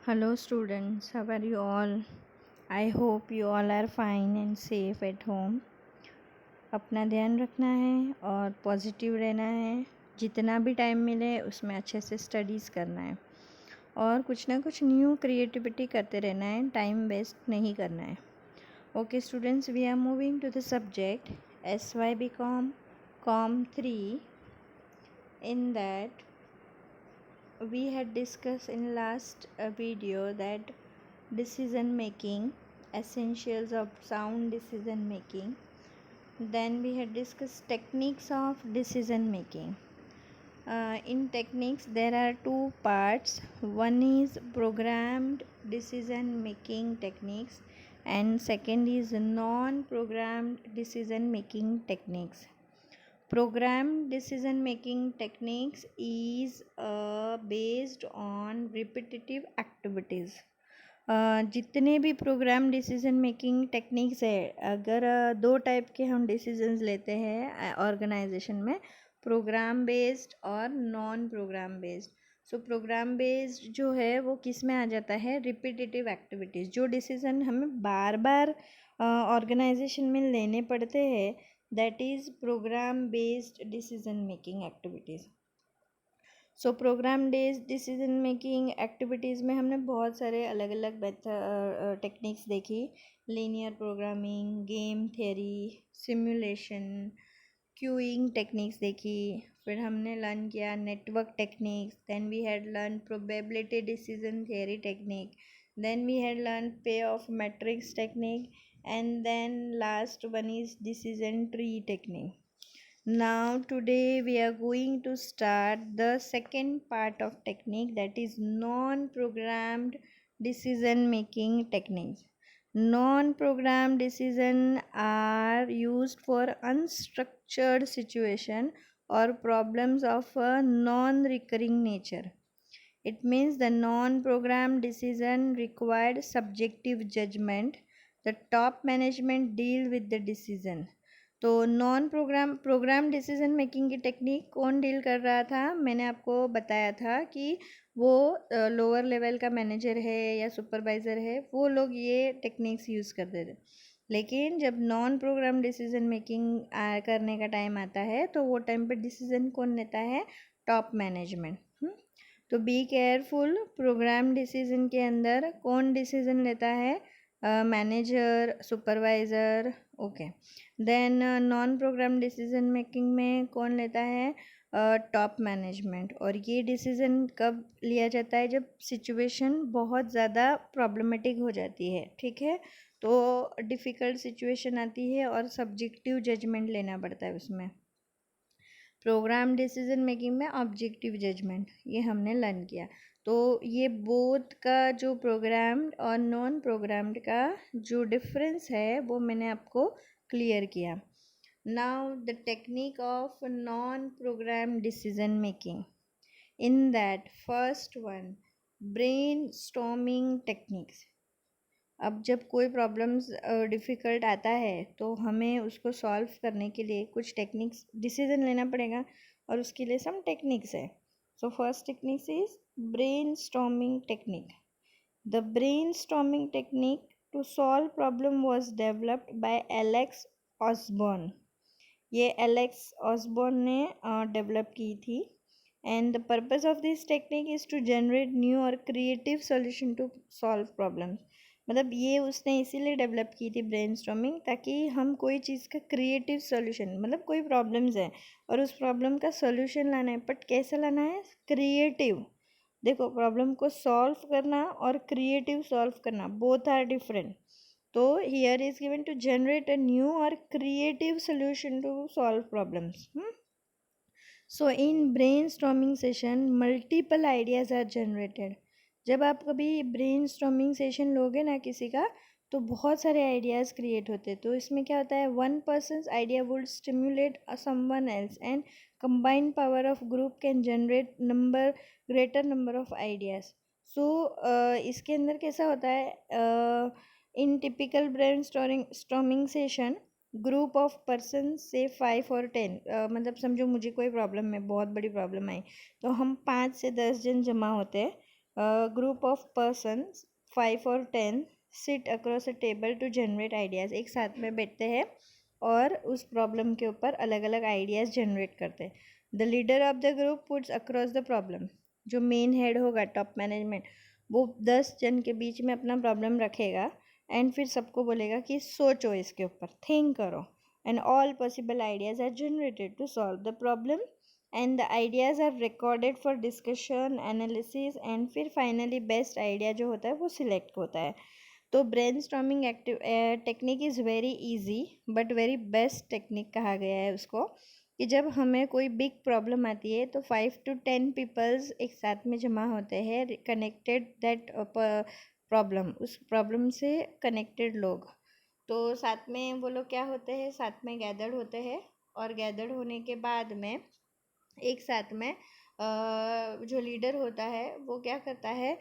Hello students, how are you all? I hope you all are fine and safe at home. अपना ध्यान रखना है और positive रहना है। जितना भी टाइम मिले उसमें अच्छे से स्टडीज़ करना है और कुछ ना कुछ न्यू क्रिएटिविटी करते रहना है, टाइम वेस्ट नहीं करना है। Okay students, we are moving to the subject SYB Com 3. In that we had discussed in last video that decision making, essentials of sound decision making. Then we had discussed techniques of decision making. In techniques there are two parts. One is programmed decision making techniques and second is non programmed decision making techniques. Programmed decision making techniques is based on repetitive activities. जितने भी programme decision making techniques है, अगर दो type के हम decisions लेते हैं organisation में, प्रोग्राम बेस्ड और नॉन प्रोग्राम बेस्ड। सो प्रोग्राम बेस्ड जो है वो किस में आ जाता है, रिपीटेटिव एक्टिविटीज़। जो डिसीजन हमें बार बार ऑर्गेनाइजेशन में लेने पड़ते हैं, that is program based decision making activities. So program based decision making activities में हमने बहुत सारे अलग अलग टेक्निक्स देखी। Linear programming, game theory, simulation, queuing techniques देखी। फिर हमने लर्न किया network techniques. Then we had learn probability decision theory technique. Then we had learn payoff matrix technique and then last one is decision tree technique. Now today we are going to start the second part of technique, that is non programmed decision making techniques. Non programmed decision are used for unstructured situation or problems of a non recurring nature. It means the non programmed decision required subjective judgment. The top management deal with the decision. तो non programme decision making की technique कौन deal कर रहा था? मैंने आपको बताया था कि वो लोअर लेवल का मैनेजर है या सुपरवाइज़र है, वो लोग ये टेक्निक्स यूज़ करते थे। लेकिन जब नॉन प्रोग्राम डिसीजन मेकिंग करने का टाइम आता है तो वो टाइम पर डिसीजन कौन लेता है? Top management. तो बी केयरफुल, प्रोग्राम डिसीजन के अंदर कौन डिसीजन लेता है? Manager, supervisor. Okay, then non programme decision making में कौन लेता है? Top management. और ये डिसीज़न कब लिया जाता है? जब सिचुएशन बहुत ज़्यादा प्रॉब्लमेटिक हो जाती है, ठीक है, तो डिफ़िकल्ट सिचुएशन आती है और सब्जेक्टिव जजमेंट लेना पड़ता है उसमें। प्रोग्राम डिसीजन मेकिंग में ऑब्जेक्टिव जजमेंट, ये हमने लर्न किया। तो ये बोथ का जो प्रोग्राम्ड और नॉन प्रोग्राम्ड का जो डिफरेंस है वो मैंने आपको क्लियर किया। Now the technique of non programme decision making. In that first one, brain storming techniques. अब जब कोई प्रॉब्लम्स डिफ़िकल्ट आता है तो हमें उसको सॉल्व करने के लिए कुछ टेक्निक्स, डिसीजन लेना पड़ेगा और उसके लिए सम टेक्निक्स है। So first techniques is brain storming technique. The brain storming technique to solve problem was developed by Alex Osborn. ये एलेक्स ऑसबॉर्न ने डेवलप की थी। And the purpose of this technique is to generate new और creative solution to solve problems. मतलब ये उसने इसीलिए develop की थी ब्रेनस्टॉर्मिंग, ताकि हम कोई चीज़ का क्रिएटिव सॉल्यूशन, मतलब कोई प्रॉब्लम्स है और उस प्रॉब्लम का सॉल्यूशन लाना है, बट कैसे लाना है? क्रिएटिव। देखो, प्रॉब्लम को सॉल्व करना और क्रिएटिव सॉल्व करना बोथ आर डिफरेंट। तो here is given to generate a new और creative solution to solve problems. So in brainstorming session multiple ideas are generated. जब आप कभी ब्रेनस्टॉर्मिंग सेशन लोगे ना किसी का, तो बहुत सारे आइडियाज़ क्रिएट होते हैं। तो इसमें क्या होता है? One person's idea would stimulate someone else and combined power of group can generate greater number of ideas. So इसके अंदर कैसा होता है? In typical brainstorming session, group of person से 5 और 10, मतलब समझो मुझे कोई प्रॉब्लम है, बहुत बड़ी प्रॉब्लम आई, तो हम 5 से 10 जन जमा होते हैं। Group of persons 5 or 10 sit across a table to generate ideas. एक साथ में बैठते हैं और उस प्रॉब्लम के ऊपर अलग अलग आइडियाज़ जनरेट करते हैं। The leader of the group puts across the problem. जो मेन हेड होगा, टॉप मैनेजमेंट, वो 10 जन के बीच में अपना प्रॉब्लम रखेगा एंड फिर सबको बोलेगा कि सोचो इसके ऊपर, थिंक करो, and all possible ideas are generated to solve the problem and the ideas are recorded for discussion, analysis, and फिर फाइनली बेस्ट आइडिया जो होता है वो सिलेक्ट होता है। तो brainstorming technique is very easy but very best technique कहा गया है उसको, कि जब हमें कोई बिग प्रॉब्लम आती है तो 5 to 10 पीपल्स एक साथ में जमा होते हैं, कनेक्टेड दैट प्रॉब्लम, उस प्रॉब्लम से कनेक्टेड लोग। तो साथ में वो लोग क्या होते हैं, साथ में गैदर्ड होते हैं, और गैदर्ड होने के बाद में एक साथ में जो लीडर होता है वो क्या करता है,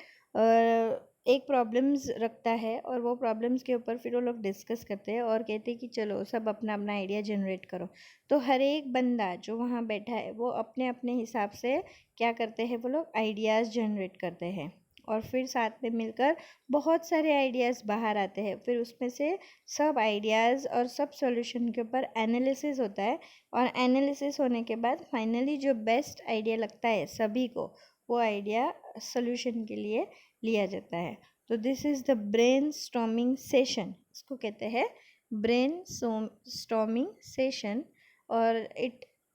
एक प्रॉब्लम्स रखता है और वो प्रॉब्लम्स के ऊपर फिर वो लोग डिस्कस करते हैं और कहते हैं कि चलो सब अपना अपना आइडिया जनरेट करो। तो हर एक बंदा जो वहाँ बैठा है वो अपने अपने हिसाब से क्या करते हैं, वो लोग आइडियाज़ जनरेट करते हैं और फिर साथ में मिलकर बहुत सारे आइडियाज़ बाहर आते हैं। फिर उसमें से सब आइडियाज़ और सब सॉल्यूशन के ऊपर एनालिसिस होता है, और एनालिसिस होने के बाद फाइनली जो बेस्ट आइडिया लगता है सभी को, वो आइडिया सॉल्यूशन के लिए लिया जाता है। तो this is the brain storming session, इसको कहते हैं ब्रेन स्टॉर्मिंग सेशन, और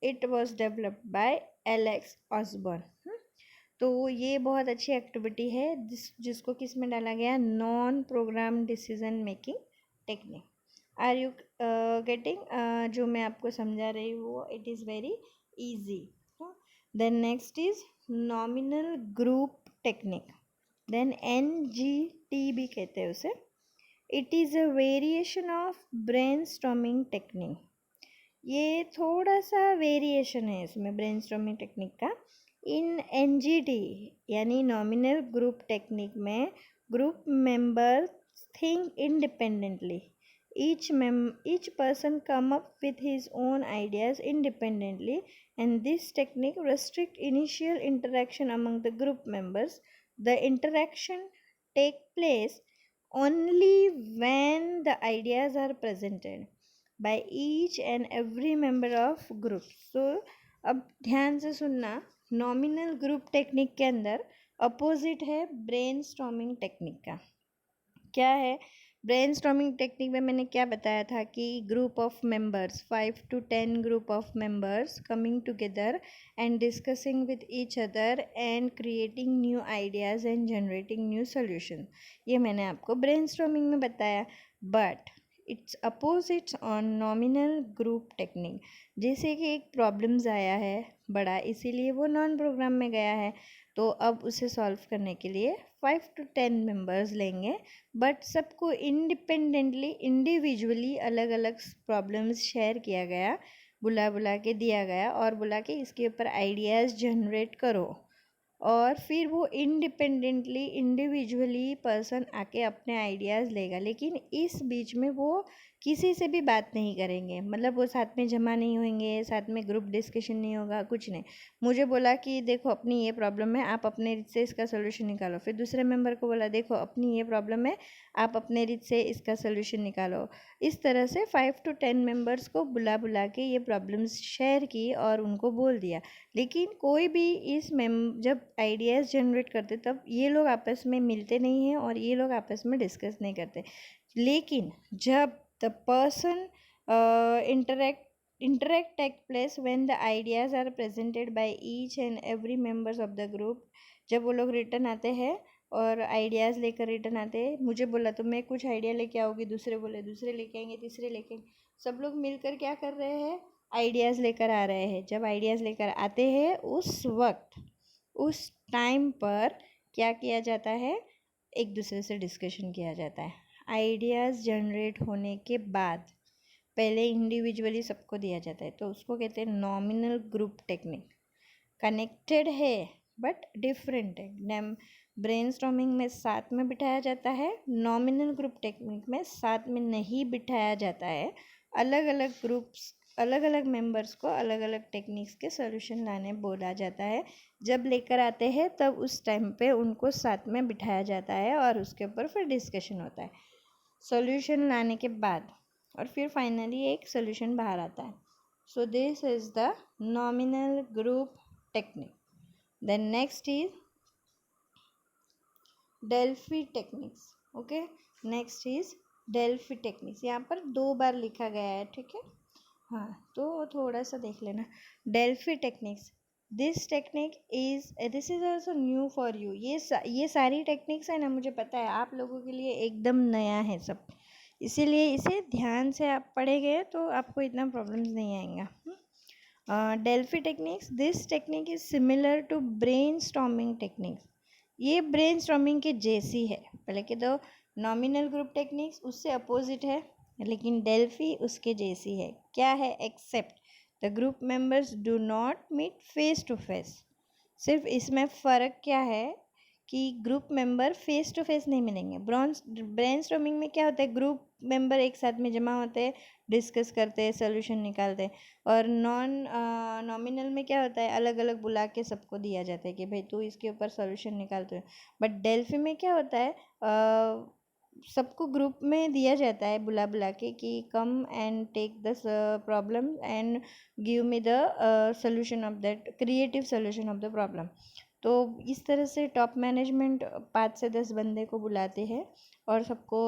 it was developed by Alex Osborn. तो ये बहुत अच्छी एक्टिविटी है जिसको किस में डाला गया, non programme decision making technique. Are you getting? जो मैं आपको समझा रही हूँ it is very easy. Then next is nominal group technique, then NGT भी कहते हैं उसे। It is a variation of brain storming technique. ये थोड़ा सा वेरिएशन है इसमें ब्रेनस्टॉर्मिंग टेक्निक का। इन NGT यानी नॉमिनल ग्रुप टेक्निक में group member think independently, each person come up with his own ideas independently, and this technique restrict initial interaction among the group members. The interaction take place only when the ideas are presented by each and every member of group. So अब ध्यान से सुनना, nominal group technique के अंदर opposite है brain storming technique का। क्या है ब्रेन स्टॉर्मिंग टेक्निक में, मैंने क्या बताया था कि group of members 5 to 10 group of members coming together and discussing with each other and creating new ideas and generating new solution, ये मैंने आपको ब्रेन स्टॉर्मिंग में बताया। But it's opposite on nominal group technique. जैसे कि एक problems आया है बड़ा, इसीलिए वो नॉन प्रोग्राम में गया है, तो अब उसे सॉल्व करने के लिए 5 to 10 मेंबर्स लेंगे, बट सबको इंडिपेंडेंटली इंडिविजुअली अलग अलग प्रॉब्लम्स शेयर किया गया, बुला बुला के दिया गया और बोला कि इसके ऊपर आइडियाज़ जनरेट करो, और फिर वो इंडिपेंडेंटली इंडिविजुअली पर्सन आके अपने आइडियाज़ लेगा, लेकिन इस बीच में वो किसी से भी बात नहीं करेंगे, मतलब वो साथ में जमा नहीं होंगे, साथ में ग्रुप डिस्कशन नहीं होगा, कुछ नहीं। मुझे बोला कि देखो अपनी ये प्रॉब्लम है, आप अपने रीत से इसका सोल्यूशन निकालो, फिर दूसरे मेंबर को बोला देखो अपनी ये प्रॉब्लम है, आप अपने रीत से इसका सोल्यूशन निकालो। इस तरह से 5 to 10 मेंबर्स को बुला बुला के ये प्रॉब्लम्स शेयर की और उनको बोल दिया, लेकिन कोई भी जब आइडियाज़ जनरेट करते तब ये लोग आपस में मिलते नहीं हैं और ये लोग आपस में डिस्कस नहीं करते। लेकिन जब the person interact take place when the ideas are presented by each and every members of the group। जब वो लोग रिटर्न आते हैं और आइडियाज़ लेकर रिटर्न आते हैं, मुझे बोला तो मैं कुछ आइडिया लेके आऊँगी, दूसरे बोले दूसरे लेके आएंगे, तीसरे लेके, सब लोग मिलकर क्या कर रहे हैं, आइडियाज़ लेकर आ रहे हैं। जब आइडियाज़ लेकर आते हैं उस वक्त, उस टाइम पर क्या किया जाता है, एक दूसरे से डिस्कशन किया जाता है। आइडियाज़ जनरेट होने के बाद पहले इंडिविजुअली सबको दिया जाता है, तो उसको कहते हैं नॉमिनल ग्रुप टेक्निक। कनेक्टेड है बट डिफरेंट है। ब्रेनस्टॉर्मिंग में साथ में बिठाया जाता है, नॉमिनल ग्रुप टेक्निक में साथ में नहीं बिठाया जाता है, अलग अलग ग्रुप्स अलग अलग मेंबर्स को अलग अलग टेक्निक्स के सॉल्यूशन लाने बोला जाता है। जब लेकर आते हैं तब उस टाइम पे उनको साथ में बिठाया जाता है और उसके ऊपर फिर डिस्कशन होता है सॉल्यूशन लाने के बाद, और फिर फाइनली एक सॉल्यूशन बाहर आता है। So this is the nominal group technique. Then next is Delphi techniques. Okay, next is Delphi techniques. यहाँ पर 2 बार लिखा गया है, ठीक है। हाँ, तो थोड़ा सा देख लेना। Delphi techniques, this is also new for you. ये सारी टेक्निक्स है ना, मुझे पता है आप लोगों के लिए एकदम नया है सब, इसीलिए इसे ध्यान से आप पढ़ेंगे तो आपको इतना प्रॉब्लम्स नहीं आएगा। Delphi techniques, this technique is similar to brain storming techniques. ये ब्रेन स्टॉर्मिंग के जैसी है। पहले के दो नॉमिनल ग्रुप टेक्निक्स उससे अपोजिट है, लेकिन डेल्फी उसके जैसी है। क्या है? Except the group members do not meet face to face. सिर्फ इसमें फ़र्क क्या है कि group member face to face नहीं मिलेंगे। ब्रेन स्टॉर्मिंग में क्या होता है, ग्रुप मेंबर एक साथ में जमा होते हैं, डिस्कस करते हैं, सोल्यूशन निकालते हैं। और नॉमिनल में क्या होता है, अलग अलग बुला के सबको दिया जाता है कि भाई तू इसके ऊपर सोल्यूशन निकालते हो। बट डेल्फी में क्या होता है, सबको ग्रुप में दिया जाता है बुला बुला के कि come and take the problem and give me the solution of that, creative solution of the problem. तो इस तरह से टॉप मैनेजमेंट 5 से 10 बंदे को बुलाते हैं और सबको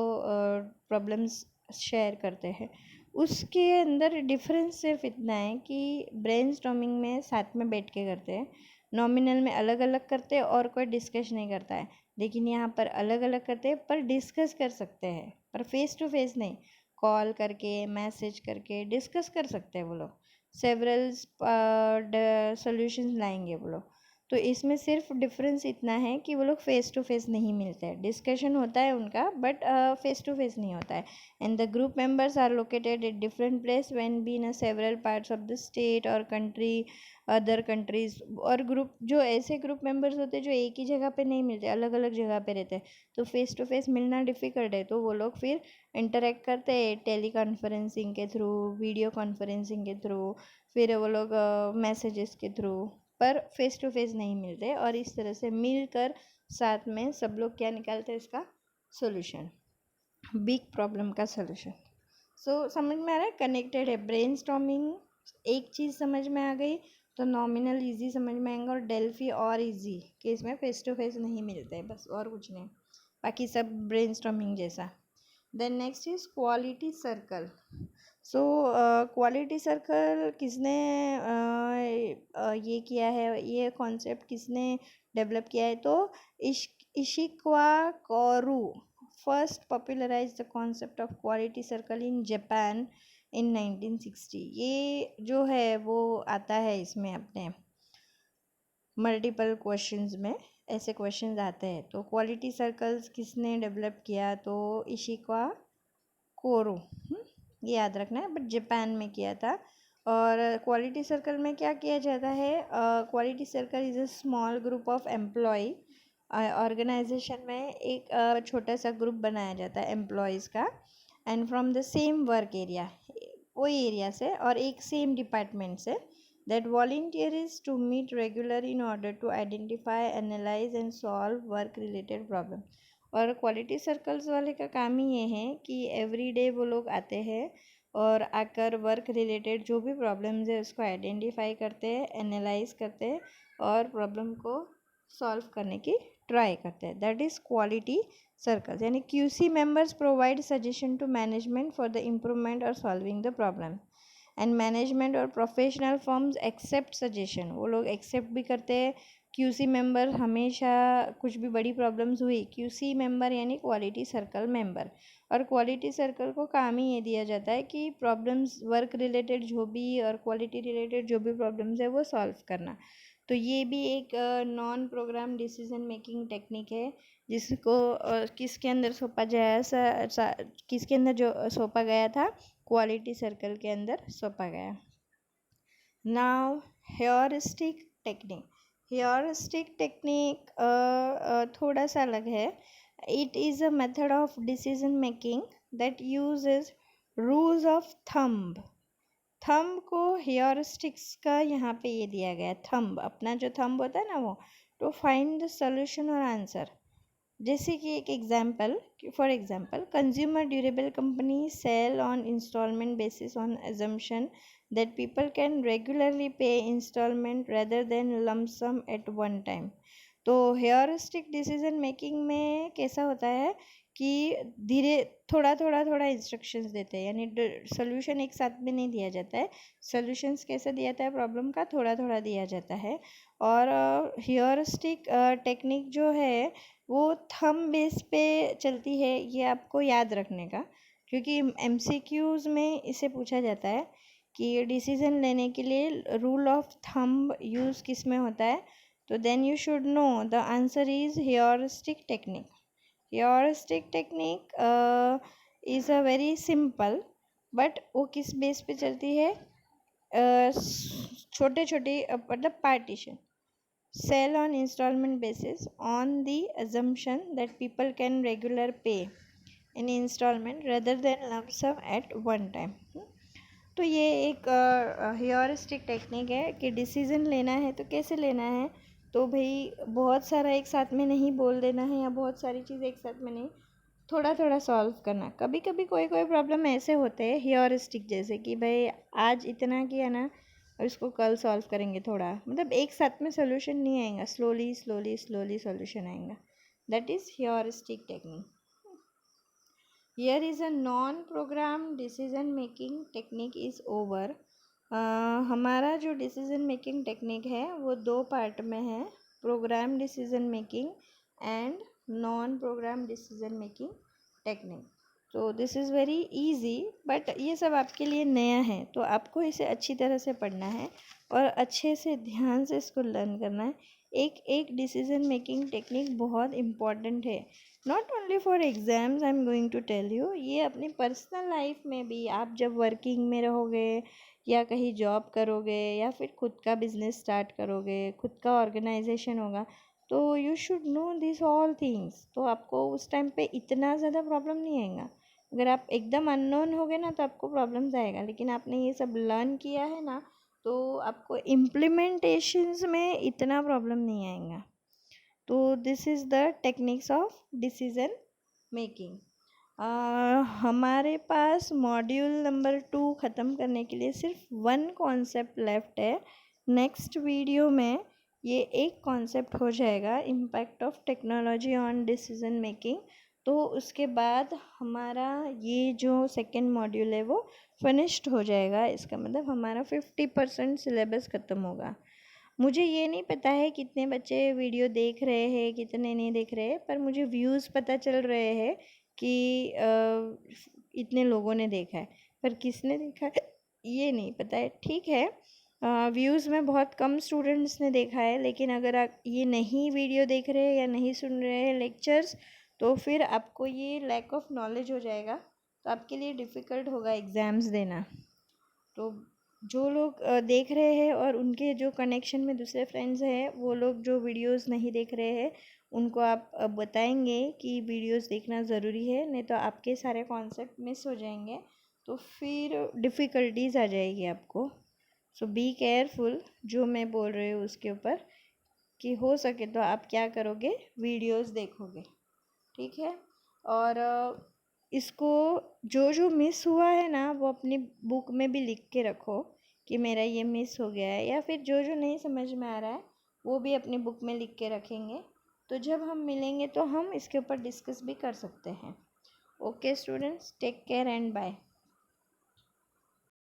प्रॉब्लम्स शेयर करते हैं। उसके अंदर डिफरेंस सिर्फ इतना है कि ब्रेनस्टॉर्मिंग में साथ में बैठ के करते हैं, नॉमिनल में अलग अलग करते हैं और कोई डिस्कस नहीं करता है। लेकिन यहाँ पर अलग अलग करते हैं पर डिस्कस कर सकते हैं, पर फेस टू फेस नहीं, कॉल करके मैसेज करके डिस्कस कर सकते हैं वो लोग। सेवरल सॉल्यूशंस लाएंगे वो लोग। तो इसमें सिर्फ डिफरेंस इतना है कि वो लोग फेस टू फेस नहीं मिलते हैं, डिस्कशन होता है उनका बट फेस टू फेस नहीं होता है। And the group members are located at different place when be in several parts of the state और कंट्री, अदर कंट्रीज। और ग्रुप जो ऐसे ग्रुप मेंबर्स होते हैं जो एक ही जगह पे नहीं मिलते, अलग अलग जगह पे रहते हैं, तो फेस टू फेस मिलना डिफ़िकल्ट है, तो वो लोग फिर इंटरेक्ट करते हैं टेली कॉन्फ्रेंसिंग के थ्रू, वीडियो कॉन्फ्रेंसिंग के थ्रू, फिर वो लोग मैसेजेस के थ्रू, पर फेस टू फेस नहीं मिलते। और इस तरह से मिलकर साथ में सब लोग क्या निकालते हैं, इसका सोल्यूशन, बिग प्रॉब्लम का सोल्यूशन। सो समझ में आ रहा है, कनेक्टेड है। ब्रेनस्टॉर्मिंग एक चीज़ समझ में आ गई तो नॉमिनल इजी समझ में आएंगे, और डेल्फी और इजी कि इसमें फेस टू फेस नहीं मिलते, बस और कुछ नहीं, बाकी सब ब्रेनस्टॉर्मिंग जैसा। Then next is quality circle. So quality circle किसने ये किया है, ये कॉन्सेप्ट किसने डेवलप किया है, तो Ishikawa Kaoru first popularize the concept of quality circle in Japan in 1960। ये जो है वो आता है इसमें अपने मल्टीपल क्वेश्चंस में, ऐसे क्वेश्चंस आते हैं। तो क्वालिटी सर्कल्स किसने डेवलप किया, तो इशिकावा कोरो, ये याद रखना है, बट जापान में किया था। और क्वालिटी सर्कल में क्या किया जाता है, quality circle is a small group of employ. Organisation में एक छोटा सा ग्रुप बनाया जाता है एम्प्लॉयज़ का, and from the same work area, वही एरिया से और एक सेम डिपार्टमेंट से, that volunteer is to meet regular in order to identify, analyse and solve work related problem. और क्वालिटी सर्कल्स वाले का काम ही ये है कि एवरी डे वो लोग आते हैं और आकर वर्क रिलेटेड जो भी प्रॉब्लम्स है उसको आइडेंटिफाई करते हैं, एनालाइज करते हैं और प्रॉब्लम को सॉल्व करने की ट्राई करते हैं। That is quality circles. यानी QC members provide suggestion to management for the improvement और solving the problem, and management और प्रोफेशनल फर्म्स एक्सेप्ट सजेशन, वो लोग एक्सेप्ट भी करते हैं। क्यूसी मेंबर हमेशा कुछ भी बड़ी प्रॉब्लम्स हुई, क्यूसी मेंबर यानी क्वालिटी सर्कल मेंबर, और क्वालिटी सर्कल को काम ही ये दिया जाता है कि प्रॉब्लम्स वर्क रिलेटेड जो भी और क्वालिटी रिलेटेड जो भी प्रॉब्लम्स है वो सॉल्व करना। तो ये भी एक non programme decision making technique है, जिसको किसके अंदर सौंपा जाया किसके अंदर जो सौंपा गया था, क्वालिटी सर्कल के अंदर सौंपा गया। Now heuristic technique. Heuristic technique थोड़ा सा अलग है। It is a method of decision making that uses rules of thumb. Thumb को हेयरिस्टिक्स का यहाँ पे ये दिया गया है, थंब, अपना जो थंब होता है ना वो, टू फाइंड द सोल्यूशन और आंसर। जैसे कि एक example, for example, consumer durable company sale on installment basis on assumption that people can regularly pay installment rather than lump sum at one time. तो heuristic decision making में कैसा होता है कि धीरे थोड़ा थोड़ा थोड़ा इंस्ट्रक्शंस देते हैं, यानी सोल्यूशन एक साथ में नहीं दिया जाता है। सोल्यूशंस कैसे दिया जाता है प्रॉब्लम का, थोड़ा थोड़ा दिया जाता है। और हेयरिस्टिक टेक्निक जो है वो थंब बेस पे चलती है, ये आपको याद रखने का, क्योंकि एमसीक्यूज़ में इसे पूछा जाता है कि डिसीजन लेने के लिए रूल ऑफ थंब यूज़ किस में होता है। तो then you should know the answer is heuristic technique. Heuristic technique is a very simple, but वो किस बेस पे चलती है, छोटे छोटे मतलब partition, sell on installment basis on the assumption that people can regular pay in installment rather than lump sum at one time। तो ये एक हेयरिस्टिक टेक्निक है कि डिसीज़न लेना है तो कैसे लेना है। तो भाई बहुत सारा एक साथ में नहीं बोल देना है, या बहुत सारी चीज़ एक साथ में नहीं, थोड़ा थोड़ा सॉल्व करना। कभी कभी कोई कोई प्रॉब्लम ऐसे होते हैं हेयरिस्टिक जैसे कि भाई आज इतना किया ना, और इसको कल सॉल्व करेंगे, थोड़ा मतलब एक साथ में सोल्यूशन नहीं आएगा, स्लोली स्लोली स्लोली सोल्यूशन आएगा। That is heuristic technique. Here is a non programme decision making technique is over. हमारा जो डिसीजन मेकिंग टेक्निक है वो दो पार्ट में है, program decision making and non programme decision making technique. तो this is very easy, but ये सब आपके लिए नया है, तो आपको इसे अच्छी तरह से पढ़ना है और अच्छे से ध्यान से इसको लर्न करना है। एक एक डिसीजन मेकिंग टेक्निक बहुत इम्पॉर्टेंट है, not only for exams, I am going to tell you, ये अपनी पर्सनल लाइफ में भी, आप जब वर्किंग में रहोगे या कहीं जॉब करोगे या फिर खुद का बिजनेस स्टार्ट करोगे, खुद का ऑर्गेनाइजेशन होगा, तो you should no this all things. तो आपको उस टाइम पे इतना ज़्यादा प्रॉब्लम नहीं आएगा। अगर आप एकदम अननोन होगे ना तो आपको प्रॉब्लम्स आएगा, लेकिन आपने ये सब लर्न किया है ना तो आपको इम्प्लीमेंटेशंस में इतना प्रॉब्लम नहीं आएगा। तो this is the techniques of decision making. हमारे पास मॉड्यूल नंबर 2 ख़त्म करने के लिए सिर्फ वन कॉन्सेप्ट लेफ्ट है। नेक्स्ट वीडियो में ये एक कॉन्सेप्ट हो जाएगा, impact of technology on decision making. तो उसके बाद हमारा ये जो सेकेंड मॉड्यूल है वो फिनिश्ड हो जाएगा। इसका मतलब हमारा 50% सिलेबस ख़त्म होगा। मुझे ये नहीं पता है कितने बच्चे वीडियो देख रहे हैं, कितने नहीं देख रहे हैं, पर मुझे व्यूज़ पता चल रहे हैं कि इतने लोगों ने देखा है, पर किसने देखा है ये नहीं पता है। ठीक है, व्यूज़ में बहुत कम स्टूडेंट्स ने देखा है, लेकिन अगर आप ये नहीं वीडियो देख रहे हैं या नहीं सुन रहे हैं लेक्चर्स, तो फिर आपको ये लैक ऑफ नॉलेज हो जाएगा, तो आपके लिए डिफ़िकल्ट होगा एग्ज़ाम्स देना। तो जो लोग देख रहे हैं और उनके जो कनेक्शन में दूसरे फ्रेंड्स हैं, वो लोग जो वीडियोस नहीं देख रहे हैं, उनको आप बताएंगे कि वीडियोस देखना ज़रूरी है, नहीं तो आपके सारे कॉन्सेप्ट मिस हो जाएंगे, तो फिर डिफ़िकल्टीज़ आ जाएगी आपको। सो बी केयरफुल जो मैं बोल रही हूँ उसके ऊपर, कि हो सके तो आप क्या करोगे, वीडियोस देखोगे, ठीक है। और इसको जो जो मिस हुआ है ना वो अपनी बुक में भी लिख के रखो कि मेरा ये मिस हो गया है, या फिर जो जो नहीं समझ में आ रहा है वो भी अपनी बुक में लिख के रखेंगे, तो जब हम मिलेंगे तो हम इसके ऊपर डिस्कस भी कर सकते हैं। Okay students, take care and bye.